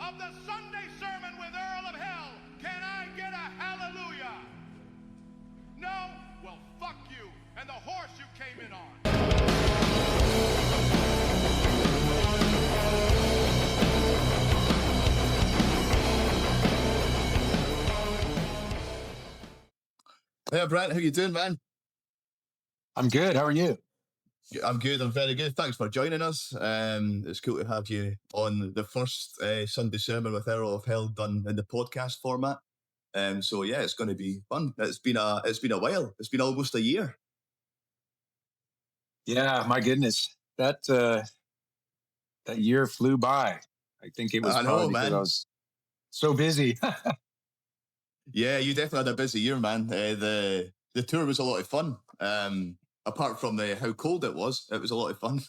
of the Sunday sermon with Earl of Hell. Can I get a hallelujah? No? Well, fuck you and the horse you came in on. Hey, Brant, how you doing, man? I'm good. How are you? I'm good. I'm very good. Thanks for joining us. It's cool to have you on the first Sunday sermon with Earl of Hell done in the podcast format. So yeah, it's going to be fun. It's been a while. It's been almost a year. Yeah, my goodness, that year flew by. I think it was probably because I was so busy. Yeah, you definitely had a busy year, man. The tour was a lot of fun. Apart from how cold it was a lot of fun.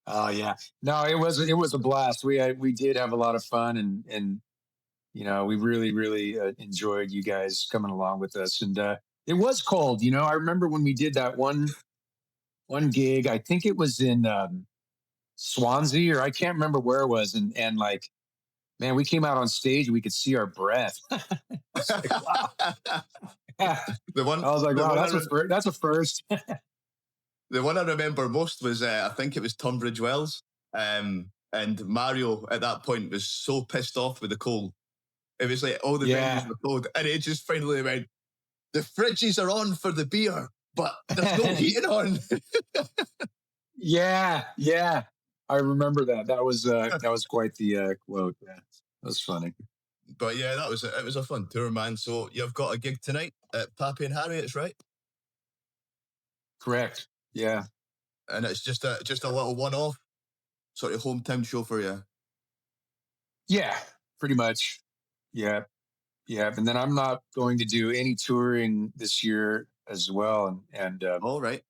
Oh yeah, no, it was a blast. We did have a lot of fun, and you know, we really enjoyed you guys coming along with us. And it was cold. You know, I remember when we did that one gig. I think it was in Swansea, or I can't remember where it was, and like, man, we came out on stage and we could see our breath. Like, wow. The one I was like, wow, that's a first. The one I remember most was, I think it was Tunbridge Wells. And Mario at that point was so pissed off with the cold. It was like all the venues were cold. And it just finally went, the fridges are on for the beer, but there's no heating on. Yeah. I remember that. That was quite the quote. Yeah, that was funny. But yeah, it was a fun tour, man. So you've got a gig tonight at Pappy and Harriet's, right? Correct. Yeah. And it's just a little one-off sort of hometown show for you. Yeah, pretty much. Yeah. And then I'm not going to do any touring this year as well. And all right.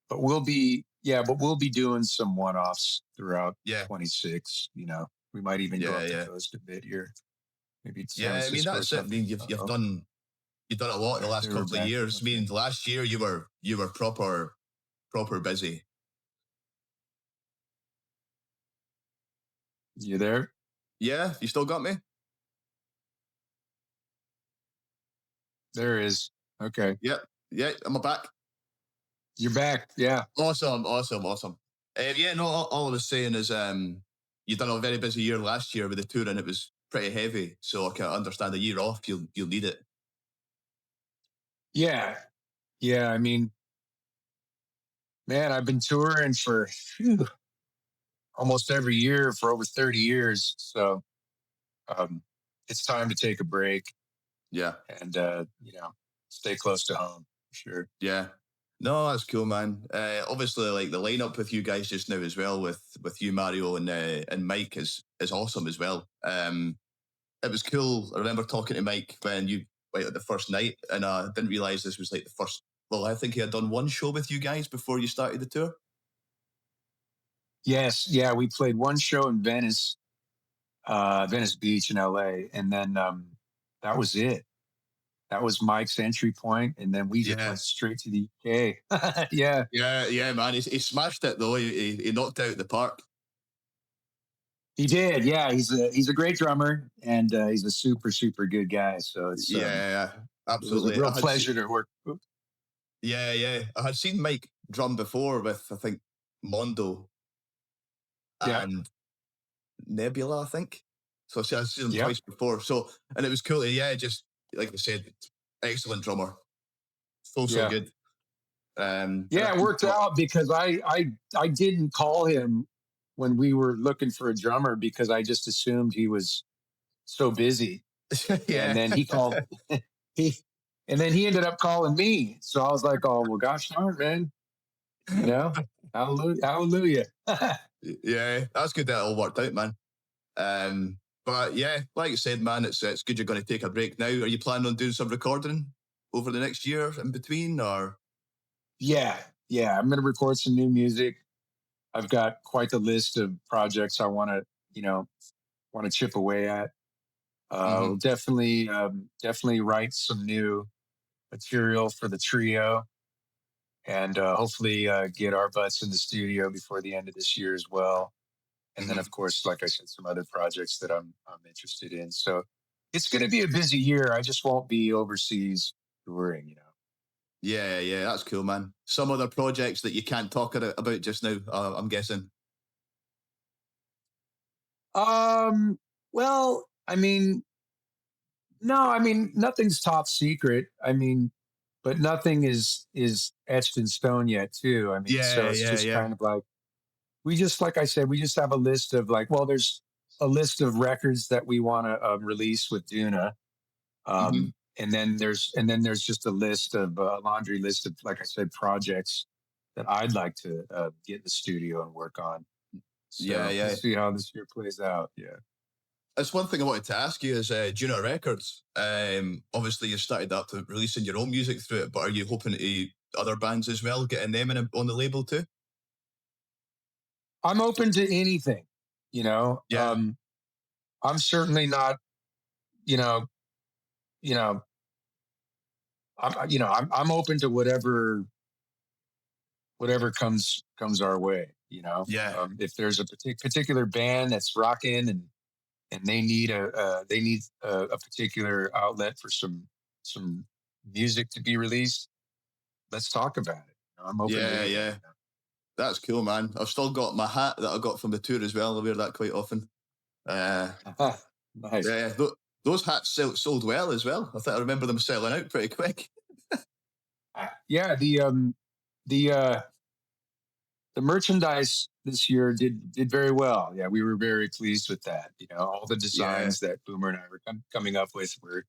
But we'll be doing some one-offs throughout 26. You know, we might even go up the coast a bit here. Maybe it's I mean, that's it. I mean, you've done a lot the last couple of years. I mean, last year you were proper busy. You there? Yeah, you still got me? There is. Okay. Yeah, I'm back. You're back. Yeah. Awesome. Yeah, no, all I was saying is you've done a very busy year last year with the tour, and it was pretty heavy. So I can understand a year off, you'll need it. Yeah. I mean, man, I've been touring for almost every year for over 30 years. So it's time to take a break. Yeah. And, you know, stay close to home. Sure. Yeah. No, that's cool, man. Obviously, like the lineup with you guys just now as well, with you, Mario, and Mike is awesome as well. It was cool. I remember talking to Mike when you went at the first night, and I didn't realize this was like the first. Well, I think he had done one show with you guys before you started the tour. Yes, yeah, we played one show in Venice Beach in LA, and then that was it. That was Mike's entry point, and then we just went straight to the UK. Yeah, man. He smashed it though. He knocked out the park. He did. Yeah, he's a great drummer, and he's a super good guy. So it's absolutely it was a real pleasure to work with. Yeah. I had seen Mike drum before with, I think, Mondo and Nebula, I think. So I've seen him twice before. So, and it was cool. Yeah, just like I said, excellent drummer. So good. It worked out because I didn't call him when we were looking for a drummer because I just assumed he was so busy. And then he called and then he ended up calling me. So I was like, oh well, gosh darn, man. You know, hallelujah. Yeah, that's good that it all worked out, man. But yeah, like I said, man, it's good you're going to take a break now. Are you planning on doing some recording over the next year in between, or? Yeah, I'm going to record some new music. I've got quite the list of projects I want to chip away at. We'll definitely write some new material for the trio, and hopefully get our butts in the studio before the end of this year as well. And then, of course, like I said, some other projects that I'm interested in. So it's going to be a busy year. I just won't be overseas touring, Yeah, yeah, that's cool, man. Some other projects that you can't talk about just now, I'm guessing. Well, I mean, no, I mean, nothing's top secret. I mean, but nothing is etched in stone yet, too. I mean, so Yeah, it's yeah, just yeah. kind of like, like I said, we just have a list of like, well, there's a list of records that we want to release with Duna. Mhm. And then there's just a list of a laundry list of, like I said, projects that I'd like to get in the studio and work on. Yeah, So we'll yeah. see how this year plays out. Yeah. That's one thing I wanted to ask you is Juno Records. Obviously, you started up to releasing your own music through it, but are you hoping to other bands as well, getting them on the label too? I'm open to anything, you know. Yeah. I'm certainly not, you know, you know, I'm open to whatever comes our way, Yeah. If there's a particular band that's rocking and they need a particular outlet for some music to be released, let's talk about it. I'm open to Yeah, anything. yeah. That's cool, man. I've still got my hat that I got from the tour as well. I wear that quite often. Nice. Yeah, those hats sold well as well. I remember them selling out pretty quick. Yeah, the merchandise this year did very well. Yeah, we were very pleased with that. All the Yeah, designs that Boomer and I were coming up with were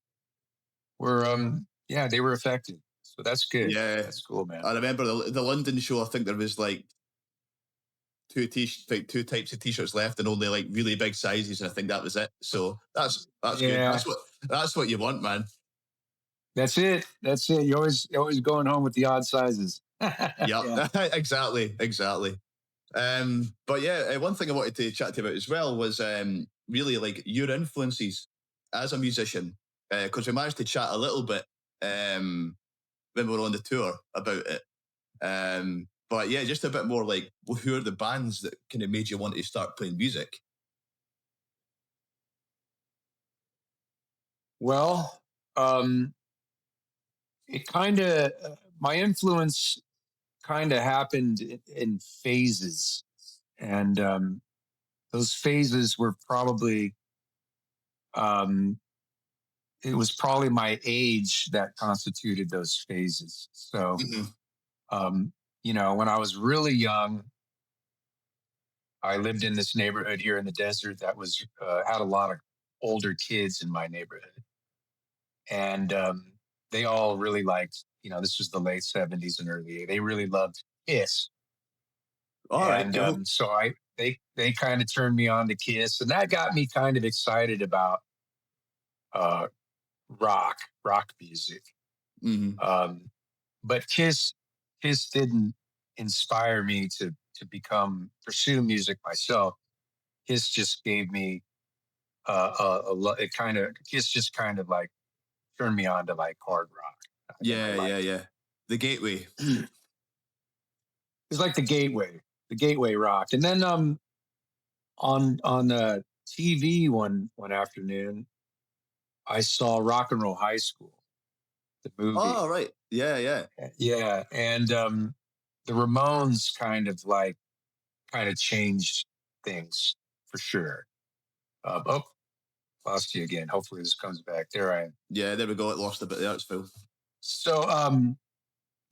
yeah, they were effective. So that's good. yeah. That's cool, man. I remember the London show. I think there was like two types of t-shirts left and only like really big sizes, and I think that was it. So that's good. Yeah, That's what you want, man. that's it. That's it. You're always going home with the odd sizes. Yep. Yeah. Exactly. But yeah, one thing I wanted to chat to you about as well was really like your influences as a musician, because we managed to chat a little bit when we were on the tour about it. But yeah, just a bit more like who are the bands that kind of made you want to start playing music? Well, it kind of my influence kind of happened in phases, and those phases were probably it was probably my age that constituted those phases. So, Mhm. when I was really young, I lived in this neighborhood here in the desert that was had a lot of older kids in my neighborhood, and they all really liked. This was the late '70s and early. They really loved Kiss, All right, and cool. so they kind of turned me on to Kiss, and that got me kind of excited about uh, rock music. Hmm. But Kiss didn't inspire me to pursue music myself. Kiss just gave me it kind of Kiss just kind of like turned me on to like hard rock, and I liked it. Yeah. The Gateway. It's like the gateway rock. And then on TV one afternoon, I saw Rock and Roll High School, the movie. Oh, right. Yeah. Yeah, and the Ramones kind of changed things for sure. Oh, lost you again. Hopefully this comes back. There I am. Yeah, there we go. It lost a bit there. It's Phil. So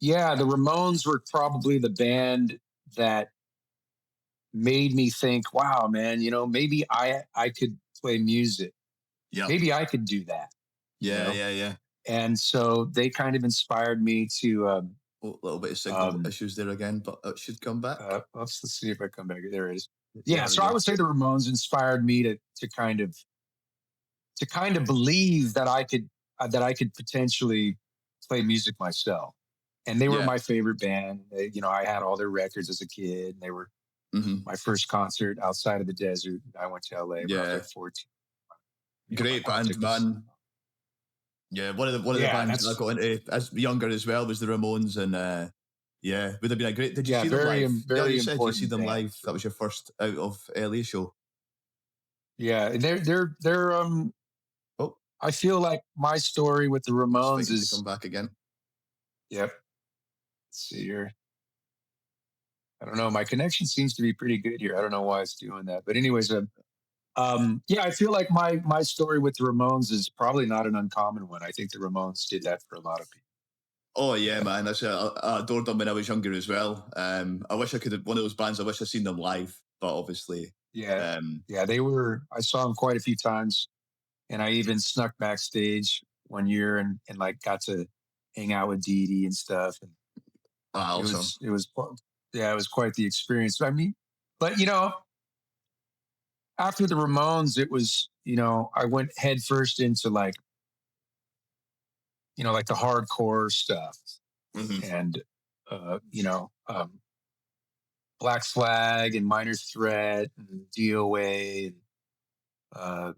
yeah, the Ramones were probably the band that made me think, wow, man, maybe I could play music. Yeah. Maybe I could do that. Yeah. And so they kind of inspired me to Oh, a little bit of signal issues there again, but it should come back. let's see if I come back. There it is. There Yeah, we so go. I would say the Ramones inspired me to kind of believe that I could potentially play music myself. And they were Yeah. my favorite band. I had all their records as a kid. And they were Mhm. my first concert outside of the desert. I went to LA when I was Yeah. like 14. Great My mom band, took us- man. Yeah, one of the Yeah, bands that I got into as younger as well was the Ramones, and Yeah, would have been a great. Did you Yeah, see them very, live? very You said you important see them band. live. That was your first out of LA show. Yeah, and they're Oh, I feel like my story with the just Ramones waiting to come is, back again. yep. Let's see here. I don't know. My connection seems to be pretty good here. I don't know why it's doing that, but anyways, yeah, I feel like my story with the Ramones is probably not an uncommon one. I think the Ramones did that for a lot of people. Oh yeah, Yeah, man. I adored them when I was younger as well. I wish I could have one of those bands. I wish I'd seen them live, but obviously, yeah, um, yeah. They were. I saw them quite a few times, and I even snuck backstage one year and like got to hang out with Dee Dee and stuff. And awesome. yeah, it was quite the experience. I mean, but after the Ramones, it was, I went head first into like, like the hardcore stuff Hmm. and, Black Flag and Minor Threat and DOA and, uh,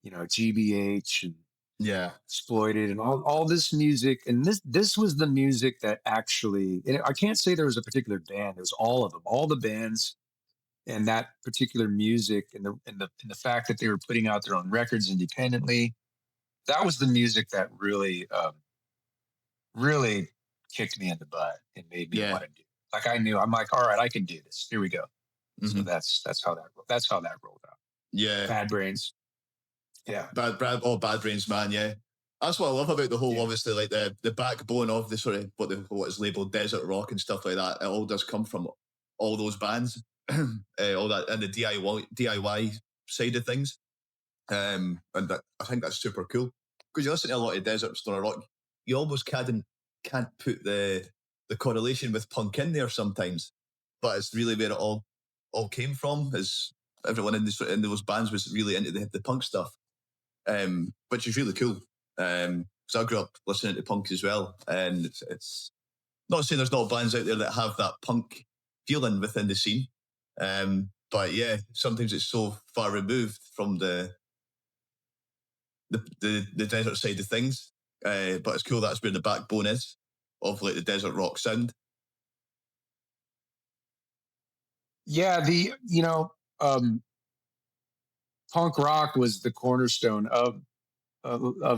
GBH and Yeah. Exploited and all this music. And this was the music that actually, and I can't say there was a particular band. It was all of them, all the bands and that particular music and the fact that they were putting out their own records independently. That was the music that really kicked me in the butt and made me Yeah. want to do it. Like I'm like, all right, I can do this. Here we go. So Hmm. that's how that rolled out. Yeah. Bad Brains. Yeah. Bad Brains, man. Yeah. That's what I love about the whole, Yeah. obviously, like the backbone of the sort of what is labeled desert rock and stuff like that. It all does come from all those bands, all that, and the DIY side of things. I think that's super cool because you listen to a lot of desert stoner rock, you almost can't put the correlation with punk in there sometimes, but it's really where it all came from. Is everyone in those bands was really into the punk stuff, which is really cool. Because I grew up listening to punk as well, and it's not saying there's not bands out there that have that punk feeling within the scene, but yeah, sometimes it's so far removed from the desert side of things. But it's cool that's where the backbone is of like the desert rock sound. Yeah. Punk rock was the cornerstone of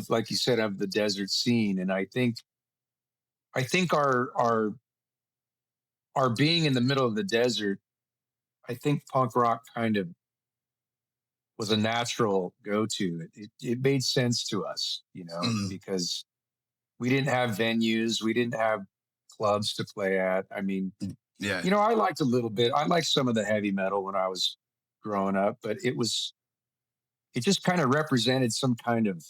like you said, of the desert scene. And I think our being in the middle of the desert, I think punk rock kind of was a natural go-to. It made sense to us, Mm, because we didn't have venues, we didn't have clubs to play at. I mean, yeah, I liked a little bit. I liked some of the heavy metal when I was growing up, but it just kind of represented some kind of.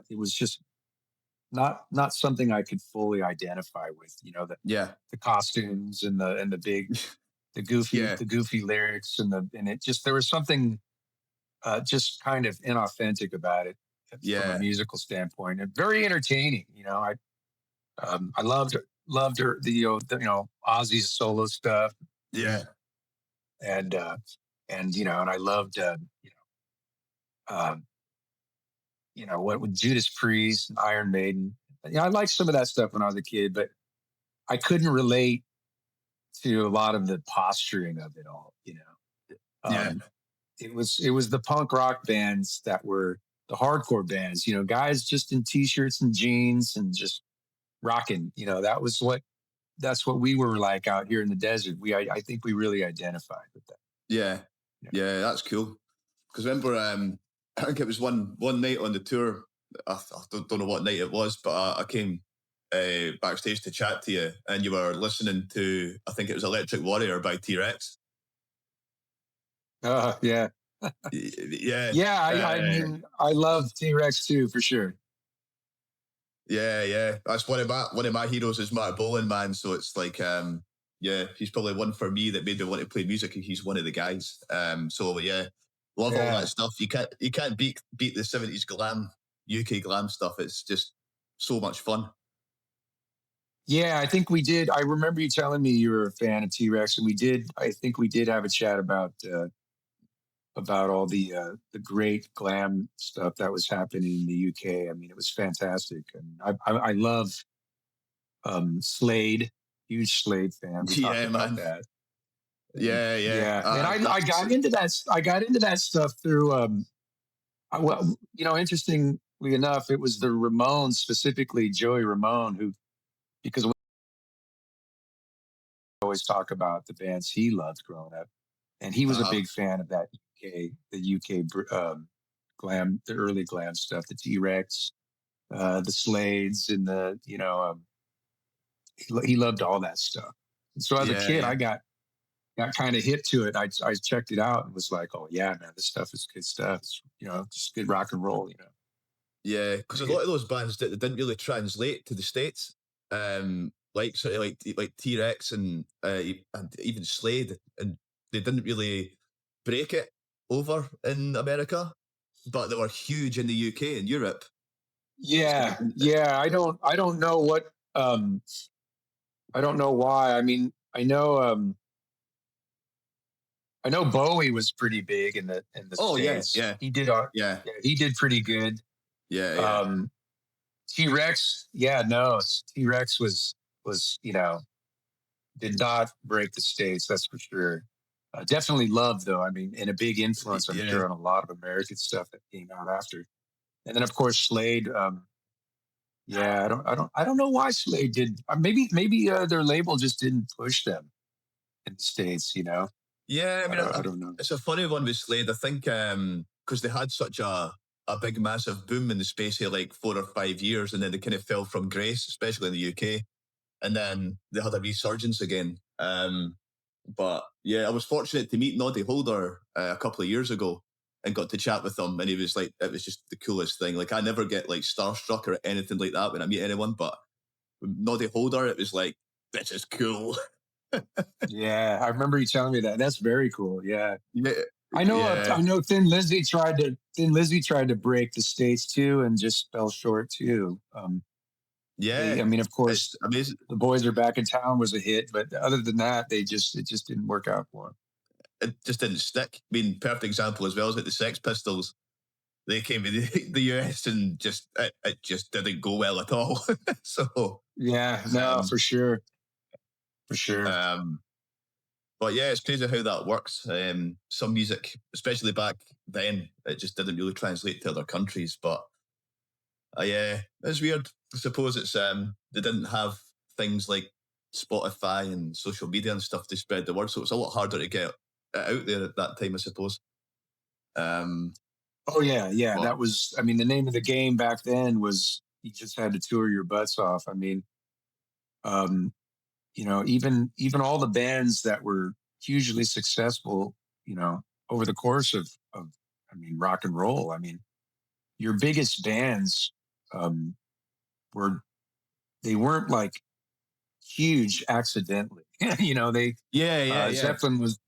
It was just not something I could fully identify with. yeah, The costumes and the big the goofy yeah, the goofy lyrics and it just there was something just kind of inauthentic about it from a yeah, musical standpoint and very entertaining. I loved her the Ozzy's solo stuff yeah, and and I loved um, what with Judas Priest and Iron Maiden. I liked some of that stuff when I was a kid, but I couldn't relate to a lot of the posturing of it all. yeah, Um, it was the punk rock bands that were the hardcore bands. Guys just in t-shirts and jeans and just rocking. That's what we were like out here in the desert. I think we really identified with that. yeah, Yeah. yeah. That's cool. Because remember, I think it was one night on the tour. I don't know what night it was, but I came backstage to chat to you, and you were listening to, I think it was Electric Warrior by T-Rex. Yeah. Yeah, Yeah. I uh, mean, I love T-Rex too, for sure. yeah. That's one of my heroes is Matt Bolan, man. So it's like, yeah, he's probably one for me that made me want to play music. He's one of the guys. So yeah, love all that Yeah. stuff. You can't beat the '70s glam, UK glam stuff. It's just so much fun. Yeah, I think we did. I remember you telling me you were a fan of T-Rex, and I think we did have a chat about all the great glam stuff that was happening in the UK. I mean, it was fantastic, and I love Slade, huge Slade fan. We talked about man. that. Yeah. And I got into that. I got into that stuff through. Well, interestingly enough, it was the Ramones, specifically Joey Ramone, who, because we always talk about the bands he loved growing up, and he was a big fan of that the UK glam, the early glam stuff, the T-Rex, the Slades, and he loved all that stuff. And so as a kid, I got kind of hit to it. I checked it out and was like, oh yeah, man, this stuff is good stuff. It's, just good rock and roll, Yeah, because a lot of those bands that didn't really translate to the States, like sort of like T-Rex and even Slade, and they didn't really break it over in America, but they were huge in the UK and Europe. Yeah. I don't know what. I don't know why. I mean, I know Bowie was pretty big in the States. Yeah. He did. He did pretty good. Yeah. T-Rex. Yeah, no, T-Rex was did not break the States. That's for sure. Definitely loved though. I mean, and a big influence, I'm sure, on a lot of American stuff that came out after. And then of course Slade. I don't know why Slade did. Maybe their label just didn't push them in the States. Yeah, I mean, I don't know. It's a funny one with Slade. I think because they had such a big, massive boom in the space of like 4 or 5 years, and then they kind of fell from grace, especially in the UK, and then they had a resurgence again. But yeah, I was fortunate to meet Noddy Holder a couple of years ago and got to chat with him, and he was like, it was just the coolest thing. Like, I never get like starstruck or anything like that when I meet anyone, but with Noddy Holder, it was like, this is cool. Yeah, I remember you telling me that. That's very cool. Yeah. I know. Yeah. I know. Thin Lizzy tried to break the States too, and just fell short too. I mean, of course, amazing. The Boys Are Back in Town was a hit, but other than that, it just didn't work out for them. It just didn't stick. I mean, perfect example as well is like the Sex Pistols. They came to the US and it just didn't go well at all. So yeah, no, for sure. But yeah, it's crazy how that works. Some music, especially back then, it just didn't really translate to other countries. But yeah, it's weird. I suppose it's they didn't have things like Spotify and social media and stuff to spread the word, so it's a lot harder to get it out there at that time, I suppose. Oh yeah. Well, that was. I mean, the name of the game back then was you just had to tour your butts off. I mean, even all the bands that were hugely successful, over the course of rock and roll. I mean, your biggest bands they weren't like huge accidentally. Zeppelin was.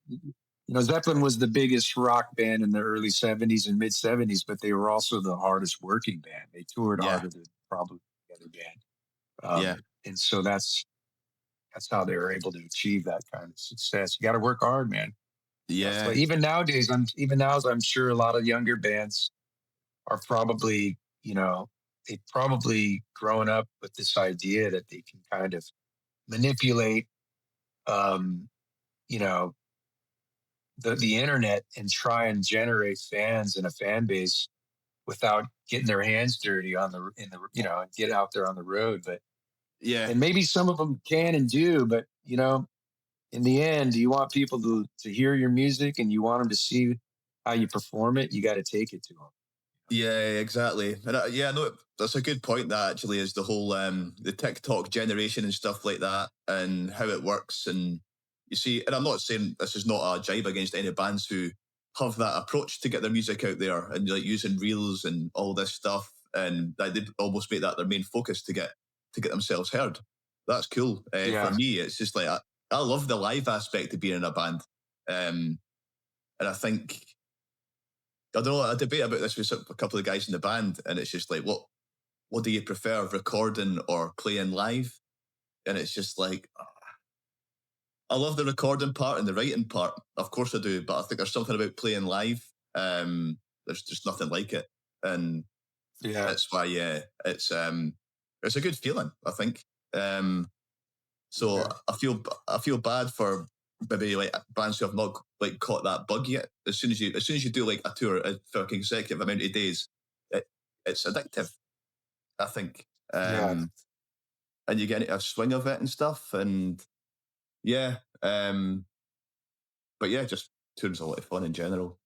Zeppelin was the biggest rock band in the early 70s and mid 70s, but they were also the hardest working band. They toured harder than probably the other band. And so that's how they were able to achieve that kind of success. You got to work hard, man. Yeah. But even nowadays, I'm sure a lot of younger bands are probably, they've probably grown up with this idea that they can kind of manipulate, the internet and try and generate fans and a fan base without getting their hands dirty and get out there on the road. But yeah, and maybe some of them can and do, but in the end, you want people to hear your music and you want them to see how you perform it. You got to take it to them. Yeah, exactly. And no, that's a good point. That actually is the whole the TikTok generation and stuff like that, and how it works. And you see, and I'm not saying this is not a jibe against any bands who have that approach to get their music out there and like using reels and all this stuff, and they almost make that their main focus to get themselves heard. That's cool. For me, it's just like I love the live aspect of being in a band, and I think. I don't know, I debate about this with a couple of guys in the band, and it's just like, what do you prefer, recording or playing live? And it's just like, I love the recording part and the writing part. Of course I do, but I think there's something about playing live. There's just nothing like it. And that's why, it's a good feeling, I think. So Yeah. I feel bad for maybe like bands who have not like caught that bug yet. As soon as you do like a tour for a consecutive amount of days, it's addictive, I think. Yeah. And you get into a swing of it and stuff, and yeah. But yeah, just touring's a lot of fun in general.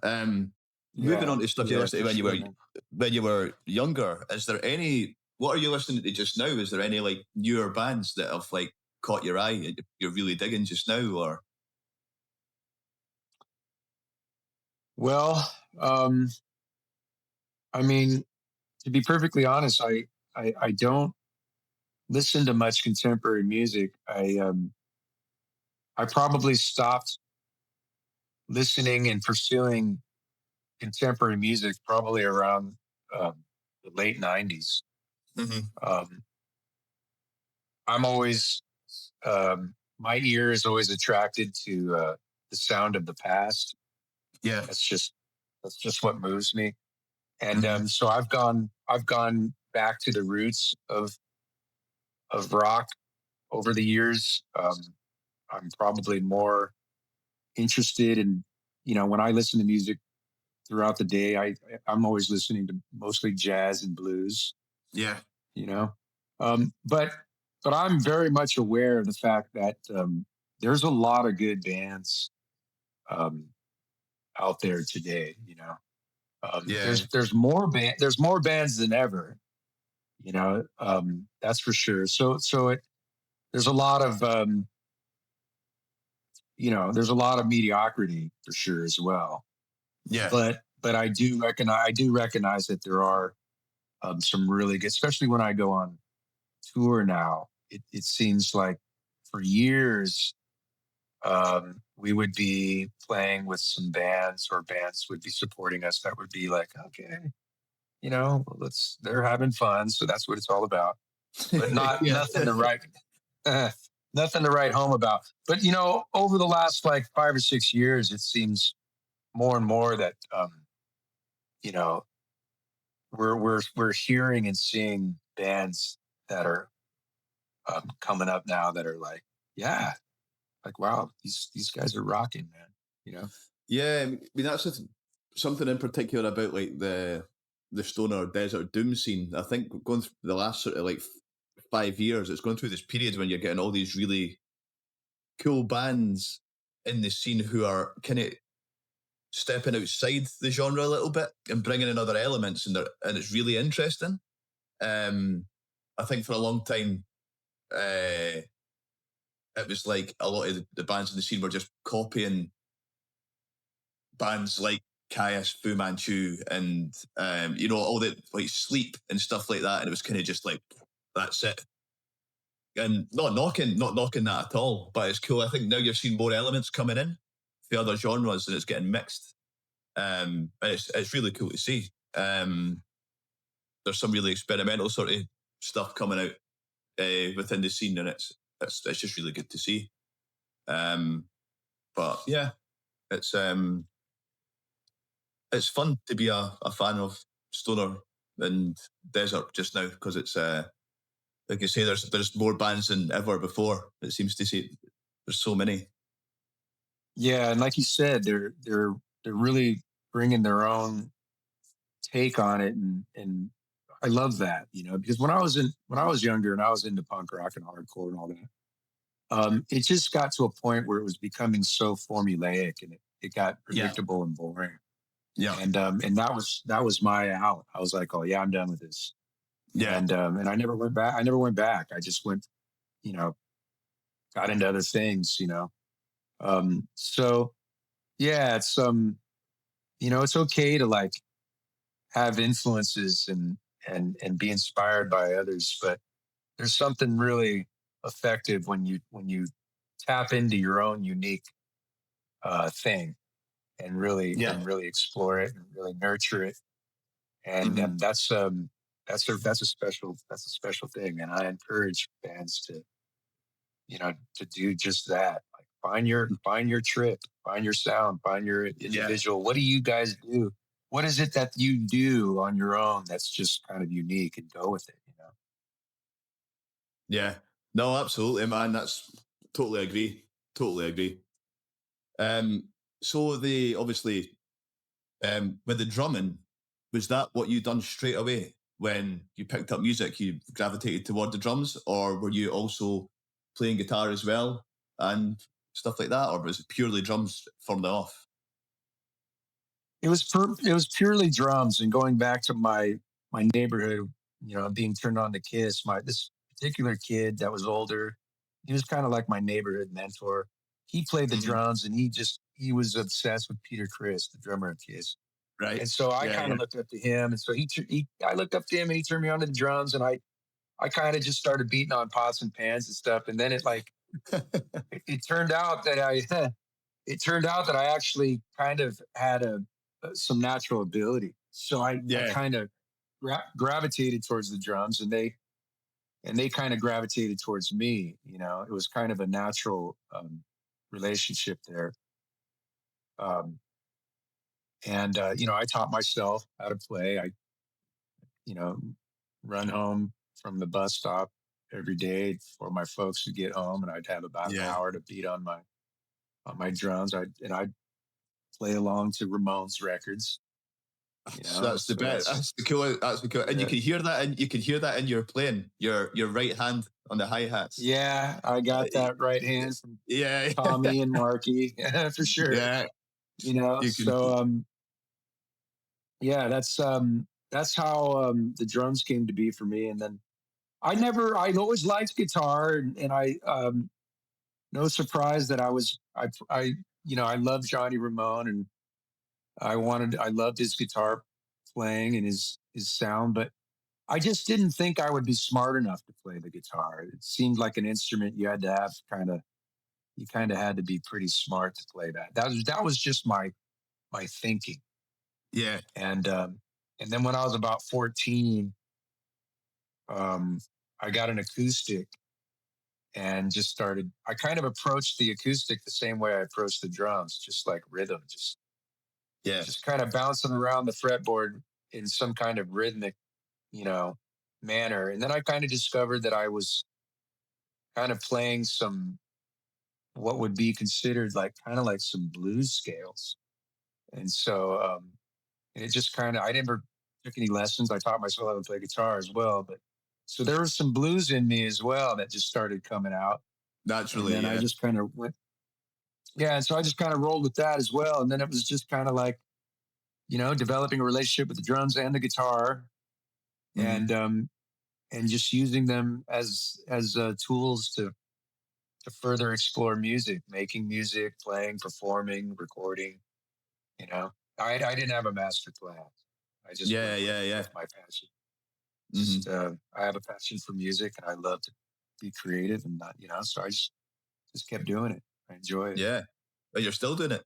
Moving Yeah. on to stuff you Yeah, listened to for sure, man. when you were younger. Is there any? What are you listening to just now? Is there any like newer bands that have like caught your eye and you're really digging just now? Or Well, I mean, to be perfectly honest, I don't listen to much contemporary music. I probably stopped listening and pursuing contemporary music probably around the late '90s. Um, I'm always my ear is always attracted to the sound of the past. yeah, That's just what moves me. And Mhm. so I've gone back to the roots of rock over the years. I'm probably more interested in, when I listen to music throughout the day, I'm always listening to mostly jazz and blues, yeah, you know. But I'm very much aware of the fact that there's a lot of good bands um, out there today. yeah, There's more bands than ever. That's for sure. There's a lot of there's a lot of mediocrity for sure as well. yeah, But I do recognize that there are some really good, especially when I go on tour now. It seems like for years we would be playing with some bands, or bands would be supporting us that would be like, okay, they're having fun, so that's what it's all about. But yeah, nothing to write, nothing to write home about. But over the last like 5 or 6 years, it seems more and more that you know we're hearing and seeing bands that are coming up now that are like, yeah, like wow, these guys are rocking, man. You know? yeah. I mean, that's something in particular about like the stoner desert doom scene. I think going through the last sort of like 5 years, it's going through this period when you're getting all these really cool bands in the scene who are kind of stepping outside the genre a little bit and bringing in other elements, and it's really interesting. I think for a long time, it was like a lot of the bands in the scene were just copying bands like Kyuss, Fu Manchu, and all the like Sleep and stuff like that, and it was kind of just like that's it. And not knocking that at all, but it's cool. I think now you're seeing more elements coming in the other genres, and it's getting mixed. And it's really cool to see. There's some really experimental sort of stuff coming out within the scene, and it's just really good to see. But yeah, it's fun to be a fan of stoner and desert just now, because it's like you say, there's more bands than ever before. It seems to see there's so many. Yeah, and like you said, they're really bringing their own take on it, and I love that, because when I was younger and I was into punk rock and hardcore and all that, it just got to a point where it was becoming so formulaic, and it got predictable and boring. Yeah, And that was my out. I was like, oh yeah, I'm done with this. yeah, And I never went back. I never went back. I just went, got into other things, So yeah, it's okay to like have influences and be inspired by others, but there's something really effective when you tap into your own unique thing and really explore it and really nurture it. And that's a special thing. And I encourage bands to to do just that. Like find your trip, find your sound, find your individual. What do you guys do? What is it that you do on your own that's just kind of unique, and go with it? Yeah. No, absolutely, man. That's totally agree. Totally agree. So the obviously with the drumming, was that what you done straight away when you picked up music? You gravitated toward the drums, or were you also playing guitar as well and stuff like that, or was it purely drums from the off? It was purely drums, and going back to my neighborhood, you know, being turned on to Kiss. My this particular kid that was older, he was kind of like my neighborhood mentor. He played the Mhm. drums, and he was obsessed with Peter Criss, the drummer of Kiss. Right. And so I Yeah. kind of looked up to him, and so I looked up to him, and he turned me on to the drums, and I kind of just started beating on pots and pans and stuff, and then Yeah. it turned out that I it turned out that I actually kind of had some natural ability. So I Yeah. kind of gravitated towards the drums, and they kind of gravitated towards me. You know, it was kind of a natural relationship there. Um, and you know, I taught myself how to play. I, you know, run home from the bus stop every day for my folks to get home, and I'd have about an Yeah. hour to beat on my drums. I'd play along to Ramones records. You So know, that's the so best. that's That's the cool. That's the cool. And you yeah. can hear that, and you can hear that in your playing. Your right hand on the hi hats. Yeah, I got that right hand from Yeah. Tommy and Marky for sure. Yeah. You know, You can. so yeah, that's how the drums came to be for me. And then I always liked guitar, and I no surprise that I you know, I loved Johnny Ramone, and I loved his guitar playing and his sound, but I just didn't think I would be smart enough to play the guitar. It seemed like an instrument you had to have you kind of had to be pretty smart to play that. That was just my thinking. Yeah. And then when I was about 14, um, I got an acoustic and just started. I kind of approached the acoustic the same way I approached the drums, just like rhythm, Yeah. just kind of bouncing around the fretboard in some kind of rhythmic, you know, manner. And then I kind of discovered that I was kind of playing some what would be considered like kind of like some blues scales. And so and it just kind of, I never took any lessons. I taught myself how to play guitar as well. But so there was some blues in me as well that just started coming out. And Naturally. then I Yeah. just kind of went, yeah. And so I just kind of rolled with that as well. And then it was just kind of like, you know, developing a relationship with the drums and the guitar, Hmm. and just using them as tools to further explore music, making music, playing, performing, recording. You know, I didn't have a master plan. I just Yeah. went Yeah. Yeah. with my passion. Just Hmm. I have a passion for music, and I love to be creative, and not, you know, so I just kept doing it. I enjoy it. Yeah. But you're still doing it.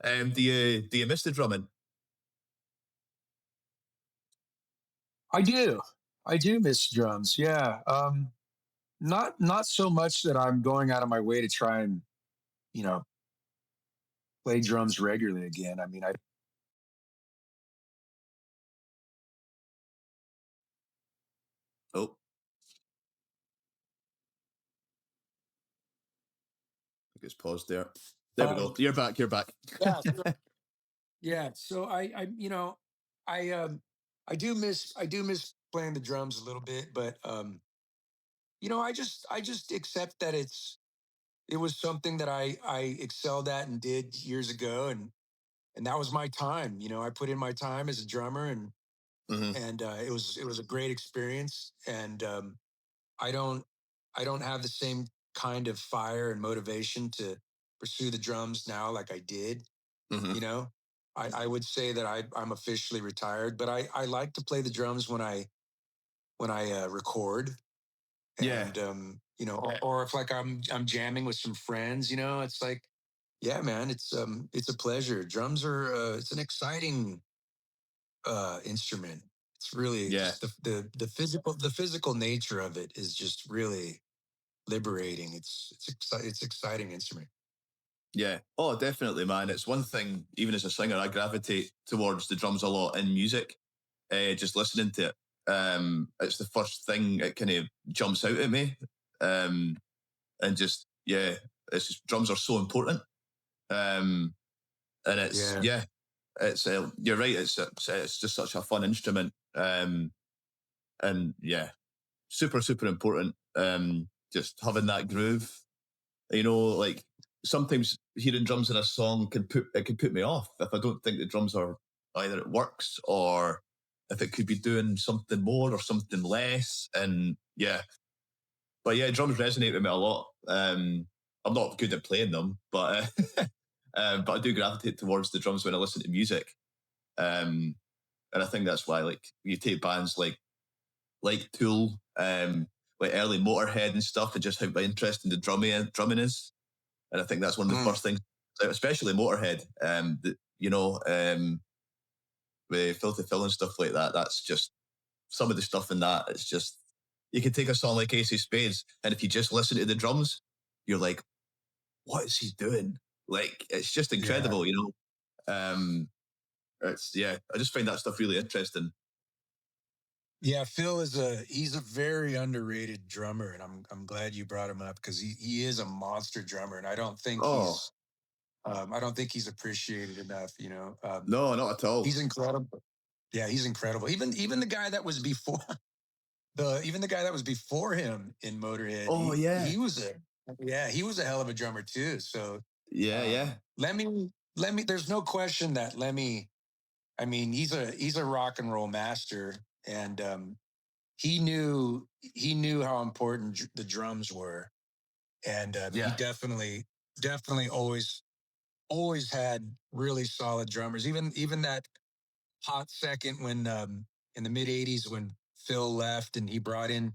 Do you miss the drumming? I do. I do miss drums. Yeah. Not so much that I'm going out of my way to try and, you know, play drums regularly again. I mean, I Oh, I think it's paused there. There we go. um You're back. You're back. yeah, yeah. So I you know, I do miss playing the drums a little bit, but you know, I just accept that it was something that I excelled at and did years ago, and that was my time. You know, I put in my time as a drummer, Hmm. and it was a great experience. And I don't I don't have the same kind of fire and motivation to pursue the drums now like I did. Hmm. You know, I would say that I'm officially retired, but I like to play the drums when I record, Yeah. and you know, or if like I'm jamming with some friends, you know, it's like, yeah, man, it's a pleasure. Drums are it's an exciting instrument. It's really Yeah. just the physical nature of it is just really liberating. It's exciting instrument. Yeah. Oh, definitely, man. It's one thing, even as a singer, I gravitate towards the drums a lot in music, just listening to it. it's the first thing that kind of jumps out at me. And just, yeah, it's just, drums are so important. And it's, it's you're right. It's just such a fun instrument. And yeah, super important. Just having that groove, like sometimes hearing drums in a song can put me off if I don't think the drums are either it works or if it could be doing something more or something less. And but yeah, drums resonate with me a lot. I'm not good at playing them, but but I do gravitate towards the drums when I listen to music. And I think that's why, like, you take bands like Tool, like early Motorhead and stuff, and just how interesting the drumming is. And I think that's one of the first things, especially Motorhead, with Filthy Phil and stuff like that. That's just some of the stuff in that. It's just, you can take a song like Ace of Spades, and if you just listen to the drums, you're like, what is he doing? Like, it's just incredible, It's, I just find that stuff really interesting. Yeah, Phil he's a very underrated drummer, and I'm glad you brought him up because he is a monster drummer, and I don't think he's appreciated enough. No, not at all. He's incredible. Yeah, he's incredible. Even the guy that was before him in Motorhead. Oh, he was a hell of a drummer too. So Lemmy. There's no question that Lemmy. I mean, he's a rock and roll master, and he knew how important the drums were, and he definitely always had really solid drummers. Even that hot second when in the mid '80s when Phil left and he brought in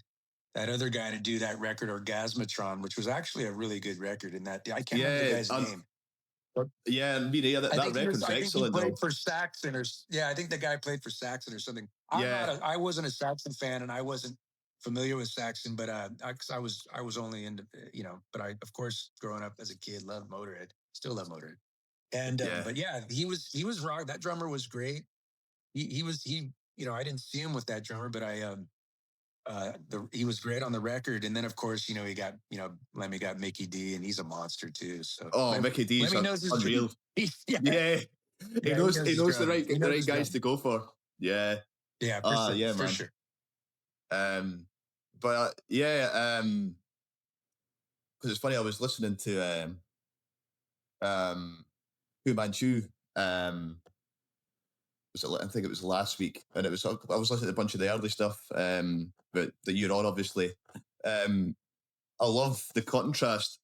that other guy to do that record Orgasmatron, which was actually a really good record. In that, I can't remember the guy's name. That record's excellent. I think he played for Saxon, I think the guy played for Saxon or something. I wasn't a Saxon fan, and I wasn't familiar with Saxon, but I was only into But I, of course, growing up as a kid, loved Motorhead. Still love Motorhead. And but yeah, he was rock. That drummer was great. He I didn't see him with that drummer, but he was great on the record. And then of course, he got, Lemmy got Mickey D, and he's a monster too. So Mickey D is unreal. He knows the right guys to go for. Yeah. Yeah, for sure. But because it's funny, I was listening to Fu Manchu. I think it was last week, and I was listening to a bunch of the early stuff, but the year on, obviously. I love the contrast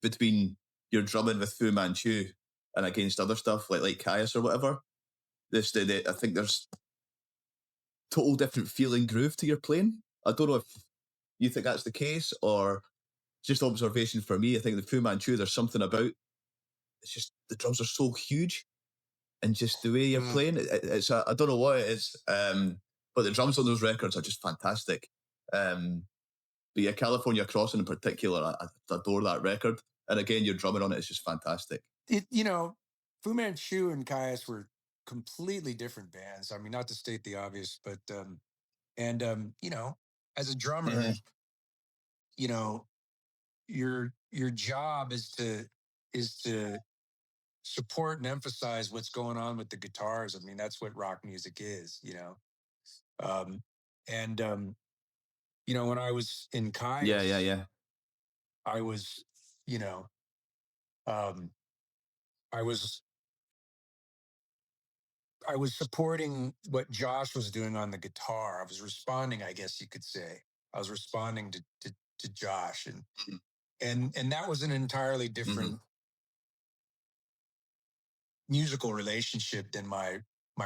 between your drumming with Fu Manchu and against other stuff like Kyuss or whatever. I think there's total different feeling groove to your playing. I don't know if you think that's the case or just observation for me. I think the Fu Manchu, there's something about, it's just the drums are so huge. And just the way you're playing, it's I don't know what it is, but the drums on those records are just fantastic. But yeah, California Crossing in particular, I adore that record. And again, your drumming on it is just fantastic. Fu Manchu and Kyuss were completely different bands. I mean, not to state the obvious, but as a drummer, your job is to support and emphasize what's going on with the guitars. I mean, that's what rock music is, when I was in Kyuss, I was, I was supporting what Josh was doing on the guitar. I was responding, I guess you could say. I was responding to Josh, and that was an entirely different musical relationship than my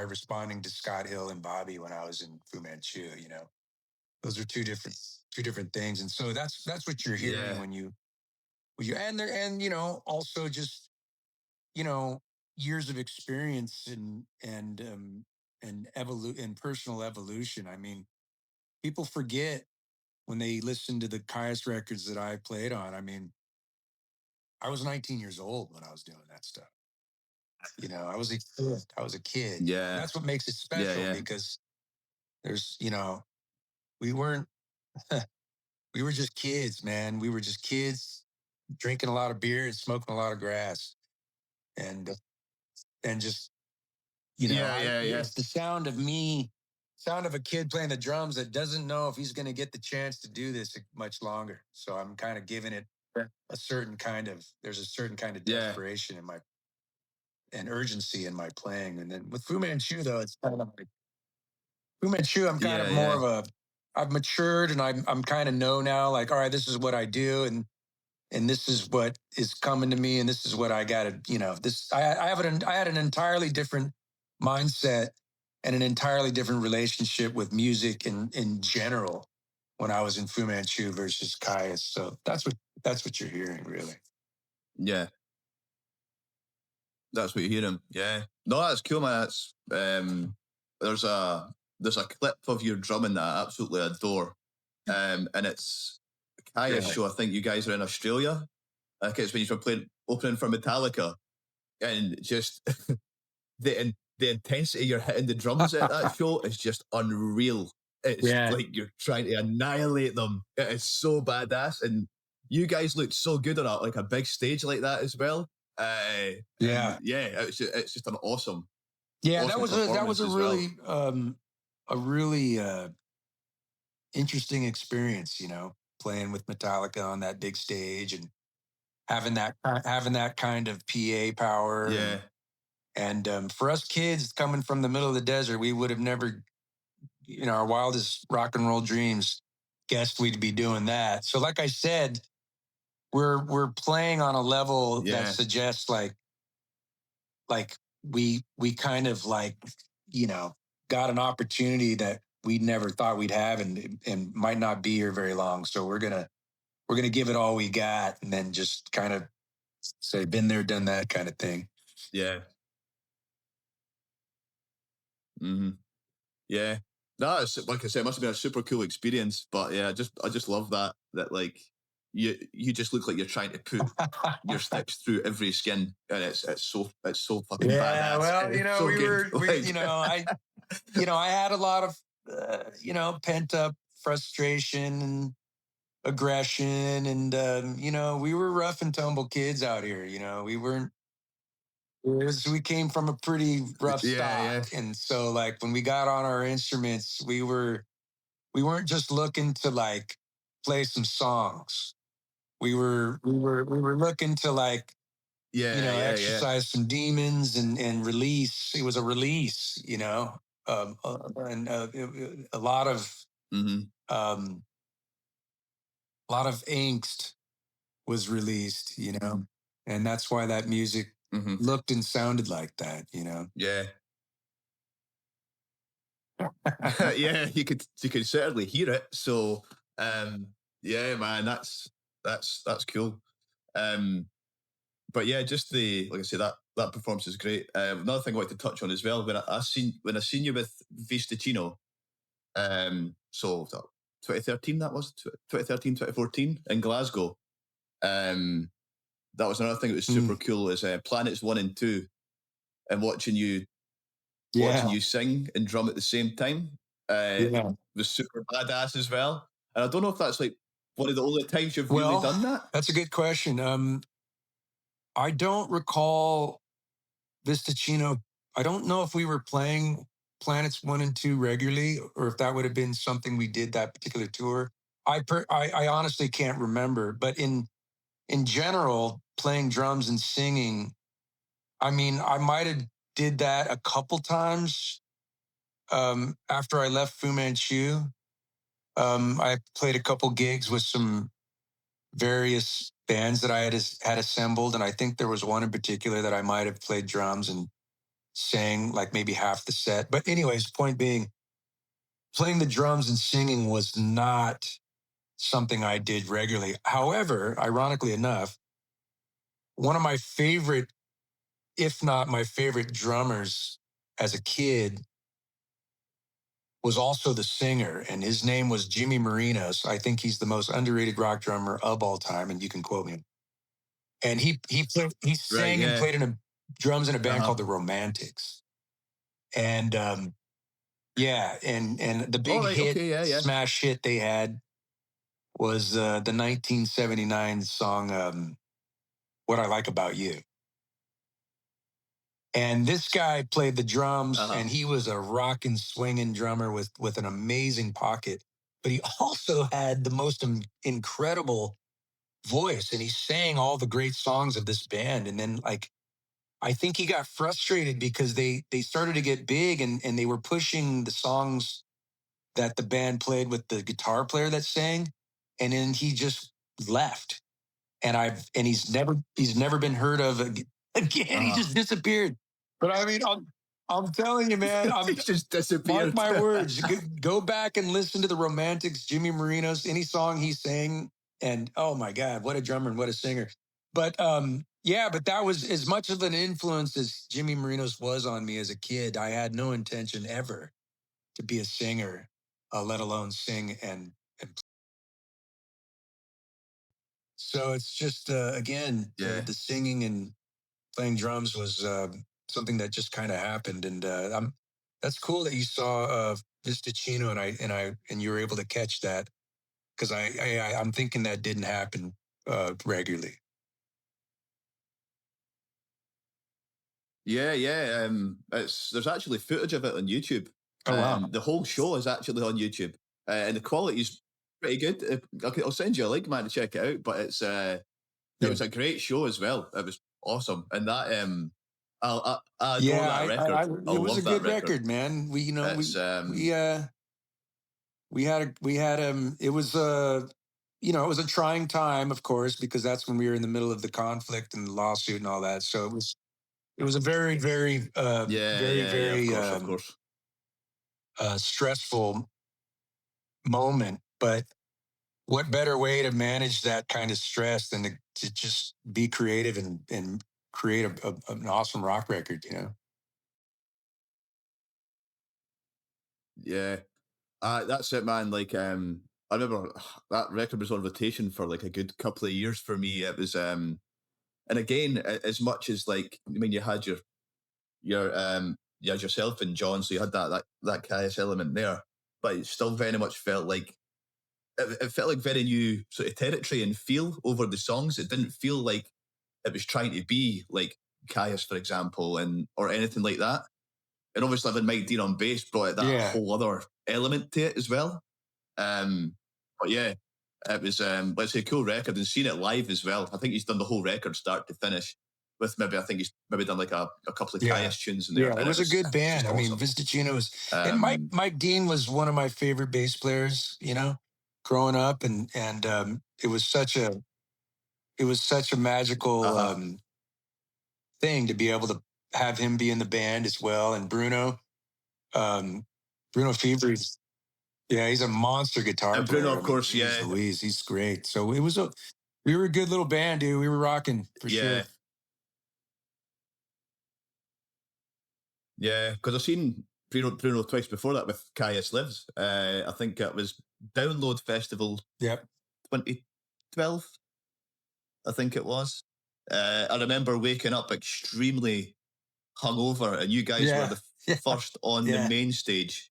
responding to Scott Hill and Bobby when I was in Fu Manchu. Those are two different things, and so that's what you're hearing when you also just years of experience and personal evolution. I mean, people forget when they listen to the Kyuss records that I played on. I mean, I was 19 years old when I was doing that stuff. I was a kid. Yeah. That's what makes it special because There's, we weren't, we were just kids, man. We were just kids drinking a lot of beer and smoking a lot of grass. And just, Yeah. it's the sound of a kid playing the drums that doesn't know if he's going to get the chance to do this much longer. So I'm kind of giving it there's a certain kind of desperation and urgency in my playing. And then with Fu Manchu, though, it's kind of like Fu Manchu, I'm kind of more of I've matured and I'm kind of know now, like, all right, this is what I do. And this is what is coming to me. And this is what I got to, I had an entirely different mindset and an entirely different relationship with music in general when I was in Fu Manchu versus Kyuss. So that's what you're hearing, really. Yeah. That's what you're hearing. Yeah. No, that's cool, man. That's there's a clip of your drumming that I absolutely adore. And it's Kyuss show. I think you guys are in Australia. I think it's when you were opening for Metallica. And just the intensity you're hitting the drums at that show is just unreal. It's like you're trying to annihilate them. It is so badass. And you guys looked so good on a big stage like that as well. It's just an awesome. Yeah, awesome that was a really interesting experience. Playing with Metallica on that big stage and having that kind of PA power. Yeah. And for us kids coming from the middle of the desert, we would have never, our wildest rock and roll dreams guessed we'd be doing that. So, like I said, we're playing on a level that suggests like we kind of got an opportunity that we never thought we'd have and might not be here very long. So we're gonna give it all we got and then just kind of say been there, done that kind of thing. Yeah. Mm-hmm. Yeah. No, it's, like I said, it must have been a super cool experience. But yeah, I just love that like you just look like you're trying to put your sticks through every skin, and it's so fucking badass. Well, I had a lot of pent up frustration and aggression, and we were rough and tumble kids out here. We weren't. We came from a pretty rough stock, and so like when we got on our instruments, we weren't just looking to like play some songs. We were looking to exercise some demons and release. It was a release, and a lot of angst was released, and that's why that music looked and sounded like that, Yeah. Yeah, you could certainly hear it. So, yeah, man, that's cool. But yeah, just like I say, that performance is great. Another thing I wanted to touch on as well, when I seen you with Vista Chino, so 2013 that was 2013, 2014 in Glasgow. That was another thing that was super cool is Planets 1 and 2, and watching you sing and drum at the same time was super badass as well. And I don't know if that's like one of the only times you've really done that. That's a good question. I don't recall Vista Chino. I don't know if we were playing Planets 1 and 2 regularly, or if that would have been something we did that particular tour. I honestly can't remember. But in general, playing drums and singing, I mean, I might have did that a couple times after I left Fu Manchu. I played a couple gigs with some various bands that I had assembled, and I think there was one in particular that I might have played drums and sang like maybe half the set. But anyways, point being, playing the drums and singing was not something I did regularly. However, ironically enough, one of my favorite, if not my favorite drummers as a kid was also the singer, and his name was Jimmy Marinos. I think he's the most underrated rock drummer of all time, and you can quote me. And he sang and played drums in a band called the Romantics. And Yeah, and the big hit, smash hit they had was the 1979 song "What I Like About You." And this guy played the drums, and he was a rockin', swinging drummer with an amazing pocket. But he also had the most incredible voice, and he sang all the great songs of this band. And then, like, I think he got frustrated because they started to get big, and they were pushing the songs that the band played with the guitar player that sang, and then he just left. And he's never been heard of again. He just disappeared. But I mean, I'm telling you, man, he just disappeared. Mark my words. Go back and listen to the Romantics, Jimmy Marino's, any song he sang, and oh my God, what a drummer and what a singer. But yeah, but that was as much of an influence as Jimmy Marino's was on me as a kid. I had no intention ever to be a singer, let alone sing and. So it's just again, the singing and playing drums was something that just kind of happened, and that's cool that you saw Vista Chino and you were able to catch that, because I'm thinking that didn't happen regularly. Yeah. There's actually footage of it on YouTube. Oh wow! The whole show is actually on YouTube, and the quality is pretty good. I'll send you a link, man, to check it out. But it was a great show as well. It was awesome, and that I adore that record. It was a good record, man. We had it was it was a trying time, of course, because that's when we were in the middle of the conflict and the lawsuit and all that. So it was a very of course. Stressful moment. But what better way to manage that kind of stress than to just be creative and create an awesome rock record, Yeah, that's it, man. Like, I remember that record was on rotation for like a good couple of years for me. It was, and again, as much as like, I mean, you had you had yourself and John, so you had that Kyuss element there, but it still very much felt like it felt like very new sort of territory and feel over the songs. It didn't feel like it was trying to be like Kyuss, for example, or anything like that. And obviously having Mike Dean on bass brought that whole other element to it as well. But yeah, it was let's say a cool record, and seeing it live as well. I think he's done the whole record start to finish with I think he's maybe done like a couple of Kyuss tunes in there. Yeah, it was a good band. I mean, Vista Chino was, and Mike Dean was one of my favorite bass players, growing up, and it was such a magical thing to be able to have him be in the band as well. And Bruno Fevers, he's a monster guitar player. Bruno, of course, Louise, he's great. So we were a good little band, dude. We were rocking for sure. Yeah, because I've seen Bruno twice before that with Kyuss Lives. I think it was Download Festival. Yep. 2012, I think it was. I remember waking up extremely hungover, and you guys were the first on the main stage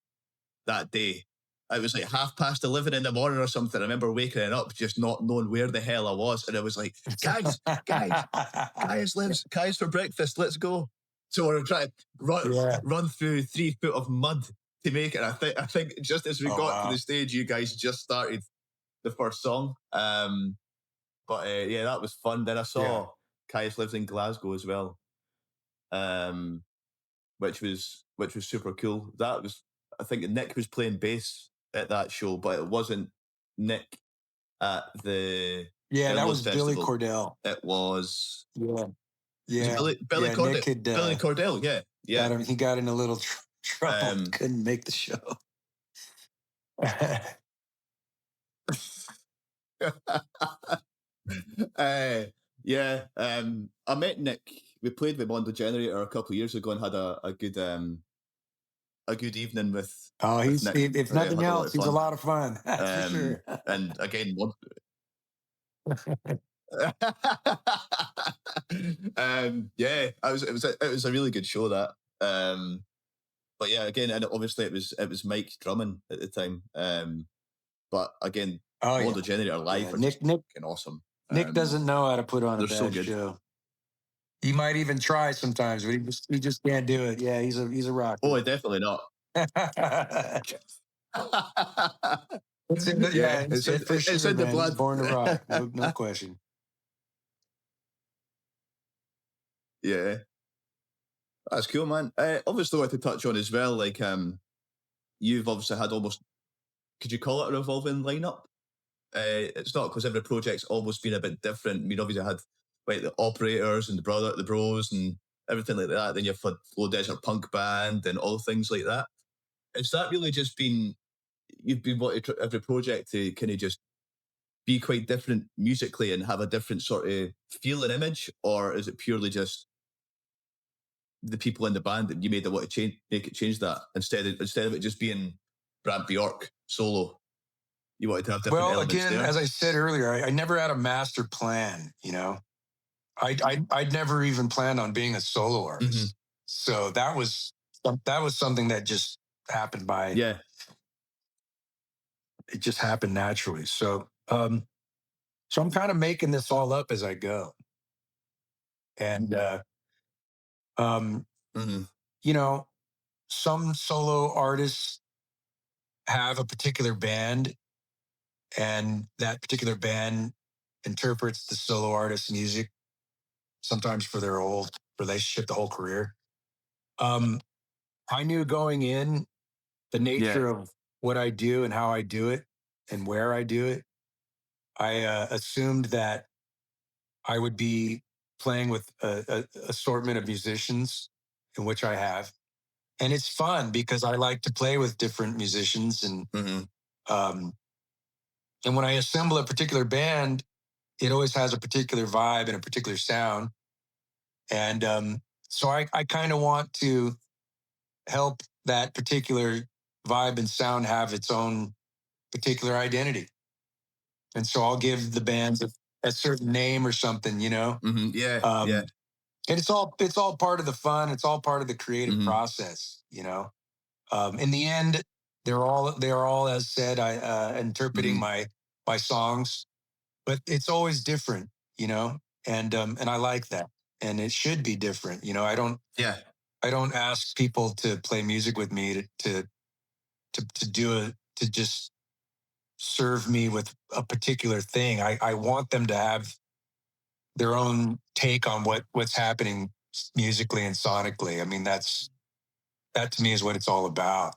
that day. It was like 11:30 in the morning or something. I remember waking up just not knowing where the hell I was, and I was like, guys, Kyuss for breakfast, let's go. So we're trying to run through 3 foot of mud to make it. I think just as we got to the stage, you guys just started the first song. But that was fun. Then I saw Kyuss lives in Glasgow as well, which was super cool. That was, I think Nick was playing bass at that show, but it wasn't Nick at the that was Festival. Billy Cordell. It was Billy Cordell. Billy Cordell, yeah. He got in a little trouble. Couldn't make the show. I met Nick. We played with Mondo Generator a couple of years ago and had a good evening with. Oh, he's Nick. If nothing else, he's a lot of fun. That's for sure. And again, it was a really good show that. But yeah, again, and obviously it was Mike drumming at the time. But again, Mondo Generator live Yeah, are Nick just Nick fucking awesome. Nick doesn't know how to put on a they're so bad good. show. He might even try sometimes, but he just can't do it. Yeah, he's a rock. Oh, definitely not. It's in the, Yeah, it's in- for sure, it's in the man. He's blood. born to rock. No question. Yeah, that's cool, man. Obviously, what to touch on as well, like you've obviously had almost, could you call it a revolving lineup? It's not, because every project's almost been a bit different. I mean, obviously, I had like the Operators and the Bros and everything like that. Then you've had Low Desert Punk Band and all things like that. Has that really just been, you've been wanting every project to kind of just be quite different musically and have a different sort of feel and image, or is it purely just the people in the band that you made that want to make it change that instead of it just being Brant Bjork solo? You wanted to have different elements again, there. as I said earlier, I never had a master plan. I'd never even planned on being a solo artist. So that was something that just happened Yeah. It just happened naturally. So so I'm kind of making this all up as I go. And some solo artists have a particular band, and that particular band interprets the solo artist's music, sometimes for their whole relationship, the whole career. I knew going in the nature of what I do and how I do it and where I do it. I assumed that I would be playing with a assortment of musicians, in which I have. And it's fun because I like to play with different musicians. And and when I assemble a particular band, it always has a particular vibe and a particular sound. And so I kind of want to help that particular vibe and sound have its own particular identity. And so I'll give the bands a certain name or something, Yeah. And it's all part of the fun. It's all part of the creative process, In the end, they're all, as said, I interpreting my songs, but it's always different, and I like that, and it should be different. I don't ask people to play music with me to do it, to just serve me with a particular thing. I want them to have their own take on what's happening musically and sonically. I mean, that to me is what it's all about,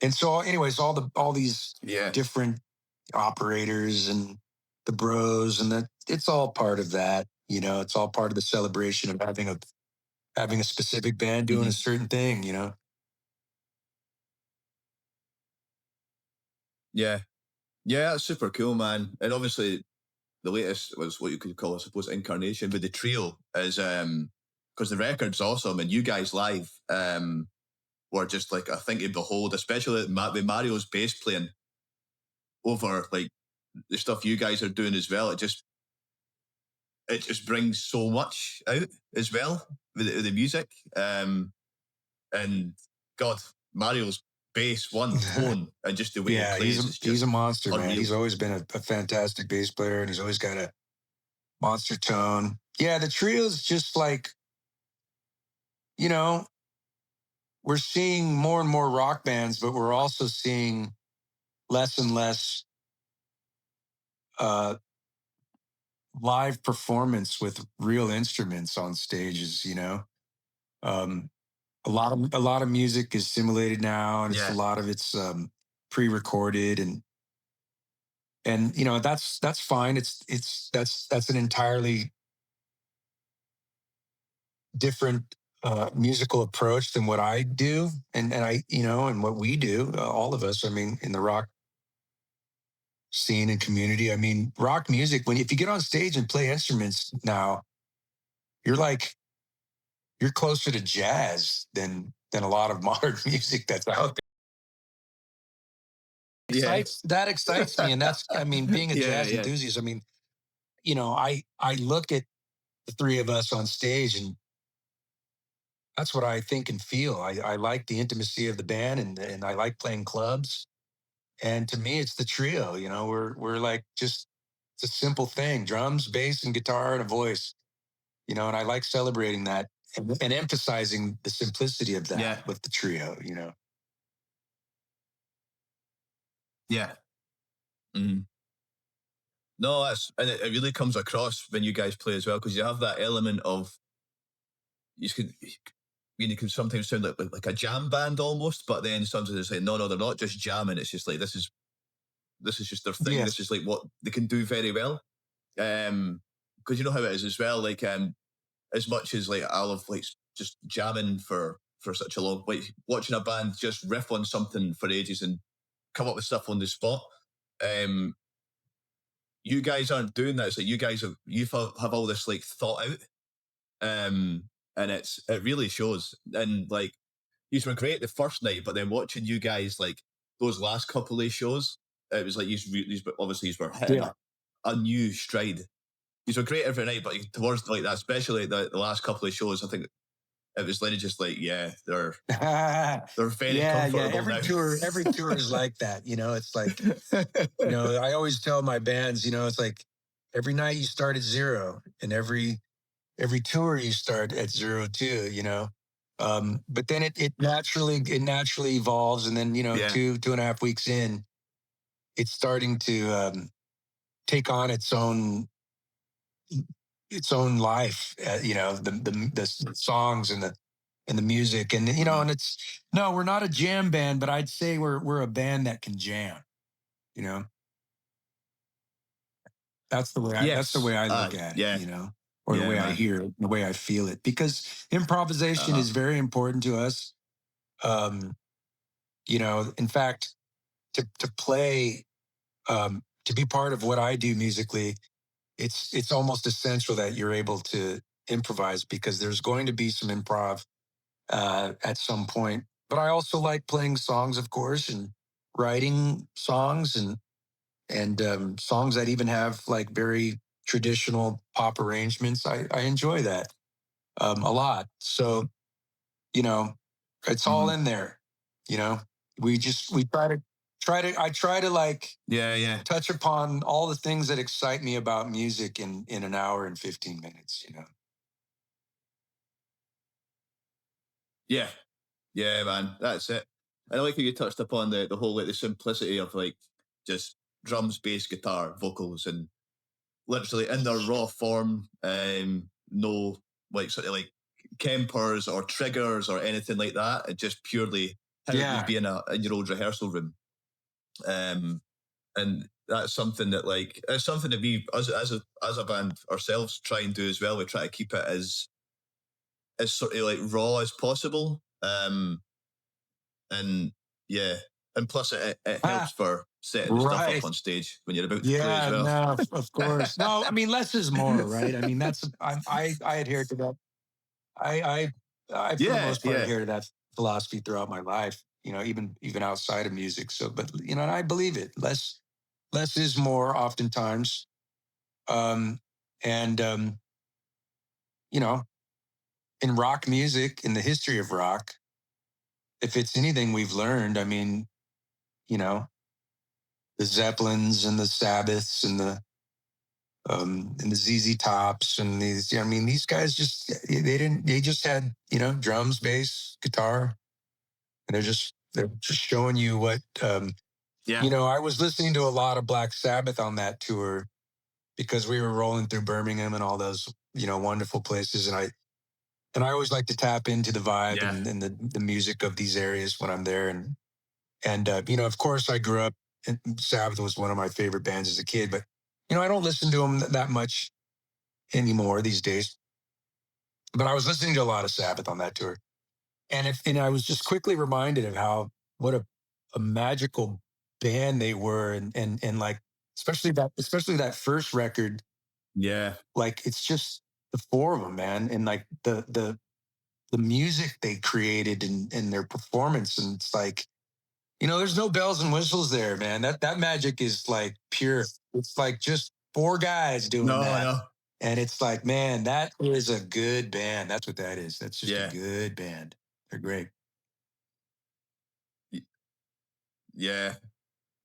and so anyways, all these different Operators and the Bros, and that it's all part of that, it's all part of the celebration of having a specific band doing a certain thing, Yeah, that's super cool, man. And obviously the latest was what you could call, I suppose, incarnation, but the trio is because the record's awesome, and you guys live were just like a thing to behold, especially with Mario's bass playing over like the stuff you guys are doing as well. It just brings so much out as well with the music. And God, Mario's bass, one tone, and just the way he plays. He's a monster, unreal. man. He's always been a fantastic bass player, and he's always got a monster tone. Yeah, the trio's just like, we're seeing more and more rock bands, but we're also seeing less and less live performance with real instruments on stages. A lot of music is simulated now, and a lot of it's pre-recorded, and that's fine. That's an entirely different musical approach than what I do, and I and what we do, all of us. I mean, in the rock scene and community. I mean, rock music, if you get on stage and play instruments now, you're closer to jazz than a lot of modern music that's out there. That excites me. And that's, I mean, being a jazz enthusiast, I mean, I look at the three of us on stage, and that's what I think and feel. I like the intimacy of the band, and I like playing clubs. And to me, it's the trio. You know, we're like just it's a simple thing: drums, bass, and guitar, and a voice. You know, and I like celebrating that and emphasizing the simplicity of that Yeah. with the trio. You know. Yeah. Mhm. No, and it really comes across when you guys play as well, because you have that element of you can sometimes sound like a jam band almost, but then sometimes it's like no, they're not just jamming. It's just like this is just their thing. Yes. This is like what they can do very well. Because you know how it is as well. Like as much as like I love like just jamming for such a long, like watching a band just riff on something for ages and come up with stuff on the spot. You guys aren't doing that. It's like you guys have all this like thought out, and it really shows. And like you were great the first night, but then watching you guys like those last couple of shows, it was like you obviously you were hitting a new stride. You were great every night, but towards like that, especially the last couple of shows, I think it was literally just like they're very comfortable every now. every tour is like that. You know, it's like you know, I always tell my bands, you know, it's like every night you start at zero, and every tour you start at zero too. You know, but then it naturally evolves, and then you know 2.5 weeks in, it's starting to take on its own life. You know, the songs and the music, and you know, and it's no, we're not a jam band, but I'd say we're a band that can jam. You know, that's the way I look at it. You know, or the way I hear it, the way I feel it, because improvisation is very important to us. You know, in fact, to play, to be part of what I do musically, it's almost essential that you're able to improvise, because there's going to be some improv at some point. But I also like playing songs, of course, and writing songs, and songs that even have like very traditional pop arrangements. I enjoy that a lot. So you know, it's all in there. You know, we I try to like touch upon all the things that excite me about music in an hour and 15 minutes. You know. Yeah, man, that's it. And I like how you touched upon the whole like the simplicity of like just drums, bass, guitar, vocals, and literally in their raw form. No like sort of like Kempers or triggers or anything like that. It just purely how it would be in your old rehearsal room. And that's something that like it's something that we as a band ourselves try and do as well. We try to keep it as sort of like raw as possible. And yeah, and plus it helps for setting the stuff up on stage when you're about to play as well. No, of course. No, I mean less is more, right? I mean that's I adhere to that. I for the most part adhere to that philosophy throughout my life. You know, even outside of music. So, but you know, and I believe it. Less is more, oftentimes. And you know, in rock music, in the history of rock, if it's anything we've learned, I mean, you know, the Zeppelins and the Sabbaths and the ZZ Tops and these. I mean, these guys they just had, you know, drums, bass, guitar, and they're just showing you what. You know, I was listening to a lot of Black Sabbath on that tour because we were rolling through Birmingham and all those, you know, wonderful places, and I always like to tap into the vibe and the music of these areas when I'm there, and you know, of course, I grew up. And Sabbath was one of my favorite bands as a kid, but you know, I don't listen to them that much anymore these days. But I was listening to a lot of Sabbath on that tour, and I was just quickly reminded of what a magical band they were, and like especially that first record. Yeah, like it's just the four of them, man, and like the music they created and their performance, and it's like, you know, there's no bells and whistles there, man. That magic is like pure. It's like just four guys doing that. And it's like, man, that is a good band. That's what that is. That's just Yeah. a good band. They're great. Yeah.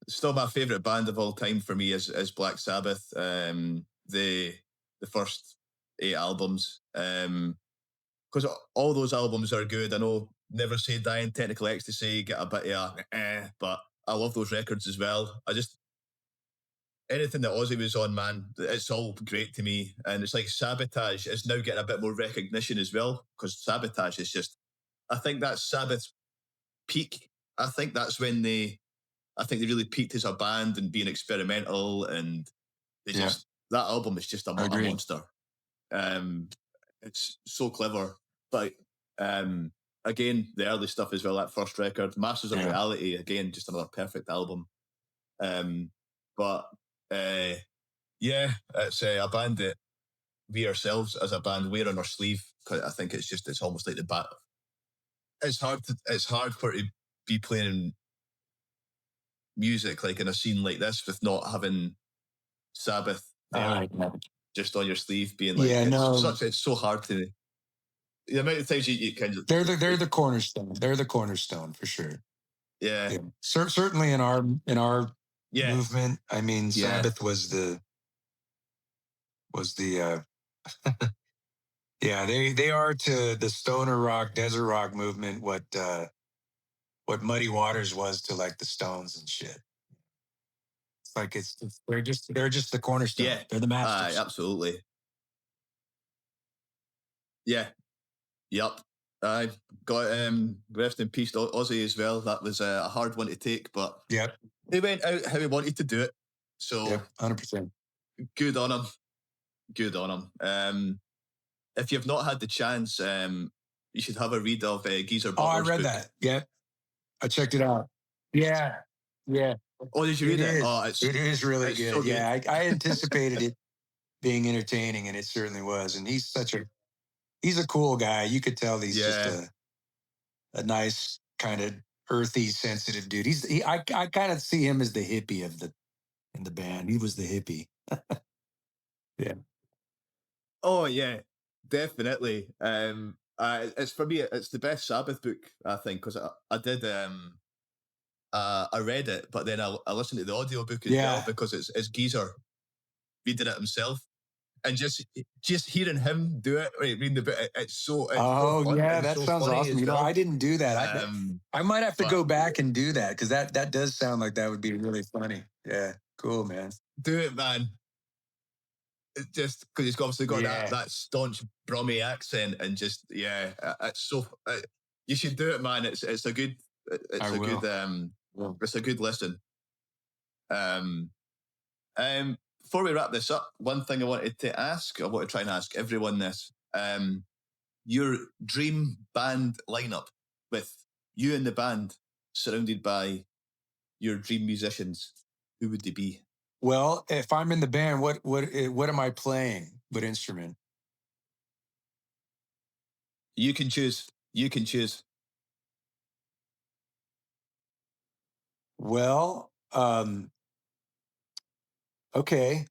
Still my favorite band of all time for me is Black Sabbath. The first 8 albums. Because all those albums are good. I know Never Say Die and Technical Ecstasy get a bit of but I love those records as well. Anything that Ozzy was on, man, it's all great to me. And it's like Sabotage is now getting a bit more recognition as well, because Sabotage is just, I think that's Sabbath's peak. I think that's when they really peaked as a band and being experimental, and they just, that album is just a monster. It's so clever. But again, the early stuff as well, that first record, Masters of Reality, again, just another perfect album. But it's a band that we ourselves as a band wear on our sleeve. I think it's almost like the bat. It's hard for it to be playing music like in a scene like this with not having Sabbath just on your sleeve, being like, it's so hard to. The amount of times you kind of they're the cornerstone. They're the cornerstone for sure. Yeah. Certainly in our movement. I mean, Sabbath was the they are to the stoner rock, desert rock movement what Muddy Waters was to like the Stones and shit. It's like they're just the cornerstone. Yeah. They're the masters. Absolutely. Yeah. Yep. I got rest in peace to Ozzy as well. That was a hard one to take, but he went out how he wanted to do it. So 100%. Good on him. Good on him. If you've not had the chance, you should have a read of Geezer Butler's I read book. that. Yeah. I checked it out. Yeah. Yeah. Oh, did you read it? Oh, it is really good. So good. Yeah. I anticipated it being entertaining, and it certainly was. And he's a cool guy. You could tell he's just a nice, kind of earthy, sensitive dude. I kind of see him as the hippie in the band. He was the hippie. Yeah. Oh yeah, definitely. It's for me. It's the best Sabbath book, I think, because I did. I read it, but then I listened to the audiobook as well, because it's Geezer reading it himself. And just hearing him do it, reading the book, it's so fun. That sounds awesome. You know, I didn't do that. I might have to go back and do that, because that does sound like that would be really funny. Yeah, cool, man. Do it, man. Just because he's obviously got that staunch Brummy accent, and just it's so. You should do it, man. It's a good. It's a good listen. Before we wrap this up, one thing I want to try and ask everyone this. Your dream band lineup, with you in the band, surrounded by your dream musicians, who would they be? Well, if I'm in the band, what am I playing? What instrument? You can choose. Well, okay.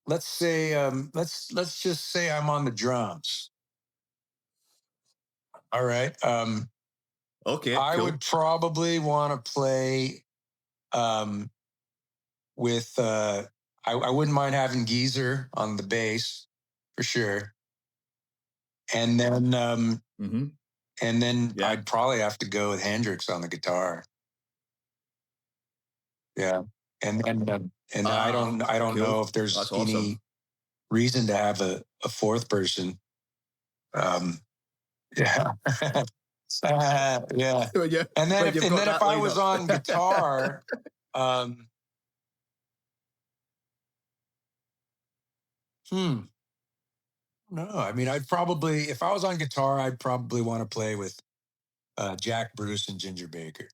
Let's say let's just say I'm on the drums. All right. Okay. I cool. would probably want to play with I wouldn't mind having Geezer on the bass for sure. And then I'd probably have to go with Hendrix on the guitar. Yeah. And I don't cool. know if there's That's any awesome. reason to have a fourth person. Yeah. Yeah. And then if I was on guitar, no, I mean, if I was on guitar, I'd probably want to play with Jack Bruce and Ginger Baker.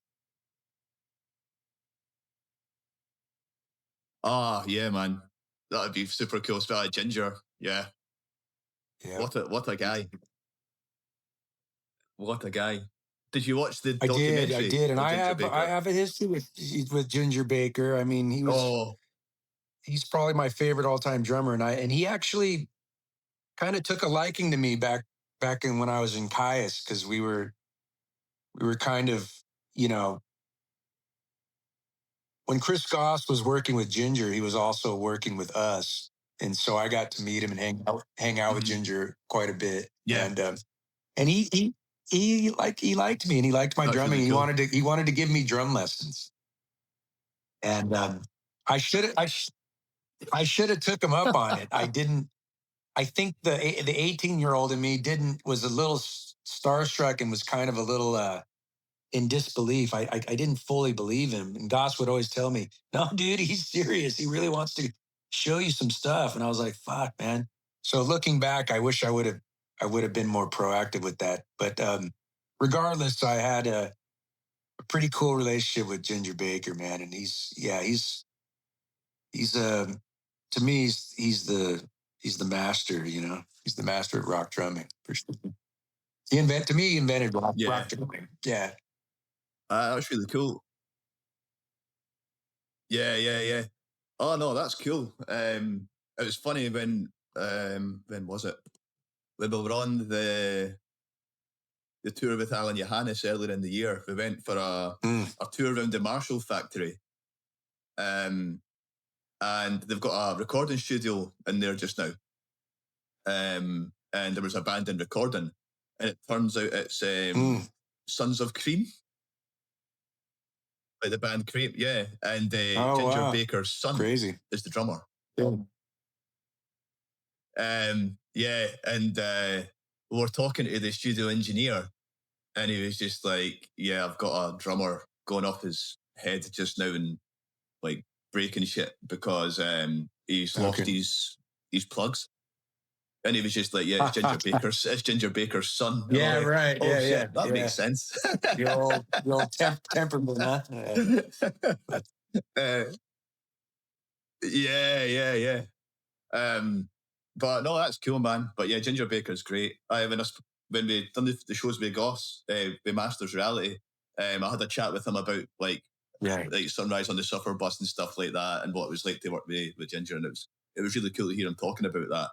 Yeah, man. That'd be super cool. Especially Ginger. Yeah. What a guy. What a guy. Did you watch the documentary? I did. And I have a history with Ginger Baker. I mean, he's probably my favorite all-time drummer, and he actually kind of took a liking to me back in when I was in Kyuss, because we were kind of, you know, when Chris Goss was working with Ginger, he was also working with us, and so I got to meet him and hang out with Ginger quite a bit. Yeah. And he liked me, and he liked my That's drumming. really cool. He wanted to give me drum lessons, and I should have took him up on it. I didn't. I think the 18-year-old in me was a little starstruck and was kind of a little in disbelief. I didn't fully believe him. And Goss would always tell me, "No, dude, he's serious. He really wants to show you some stuff." And I was like, "Fuck, man." So looking back, I wish I would have been more proactive with that. But regardless, I had a pretty cool relationship with Ginger Baker, man. And he's to me, he's the master, you know. He's the master of rock drumming. For sure. He invented rock drumming. Yeah. That's really cool. Yeah. Oh no, that's cool. It was funny when was it? When we were on the tour with Alan Johannes earlier in the year, we went for a tour around the Marshall factory. And they've got a recording studio in there just now. And there was a band in recording, and it turns out it's Sons of Cream. Like the band Cream, yeah. And Ginger Baker's son is the drummer. Yeah. And we were talking to the studio engineer, and he was just like, "Yeah, I've got a drummer going off his head just now and like breaking shit because he's lost his plugs." And he was just like, "Yeah, it's Ginger Baker's son." And Yeah, like, right. Oh yeah, shit, yeah. that makes sense. Your old temperament, huh? Yeah. But no, that's cool, man. But yeah, Ginger Baker's great. When we done the shows with Goss, with Masters Reality, I had a chat with him about like Sunrise on the Suffer Bus and stuff like that, and what it was like to work with Ginger, and it was really cool to hear him talking about that.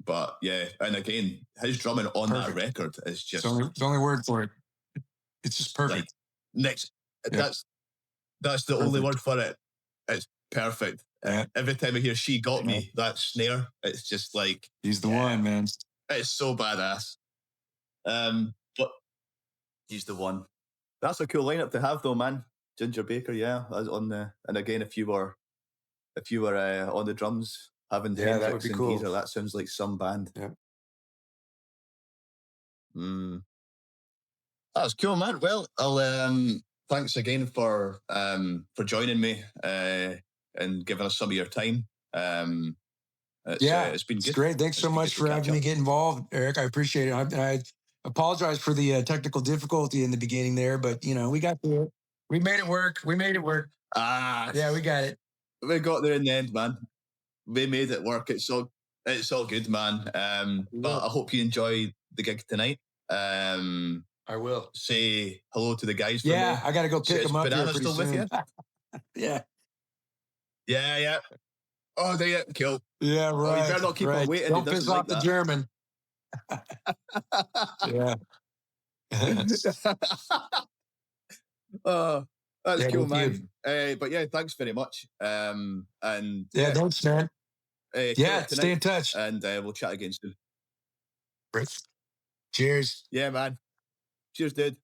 But yeah, and again, his drumming on that record is just the only word for it. It's just perfect. Like, that's the only word for it. It's perfect. Every time I hear "She Got Me," that snare, it's just like he's the one, man. It's so badass. But he's the one. That's a cool lineup to have, though, man. Ginger Baker, and again, if you were on the drums, having that would be cool. Geezer, that sounds like some band. Yeah. That's cool, man. Well, I'll thanks again for joining me and giving us some of your time. It's been good. Great. Thanks so much for having me get involved, Eric. I appreciate it. I apologize for the technical difficulty in the beginning there, but we got through it. We made it work. Yeah, we got it. We got there in the end, man. We made it work. It's all good, man. But I hope you enjoy the gig tonight. I will say hello to the guys. For me. I gotta go pick them up. Banana's still soon. with you? Yeah. Oh, they cool. Yeah, right. Oh, you better not keep on waiting. Don't piss off the German. Yeah. Oh, that's cool, man. But yeah, thanks very much. And thanks, man. Stay in touch, and we'll chat again soon. Cheers. Yeah, man. Cheers, dude.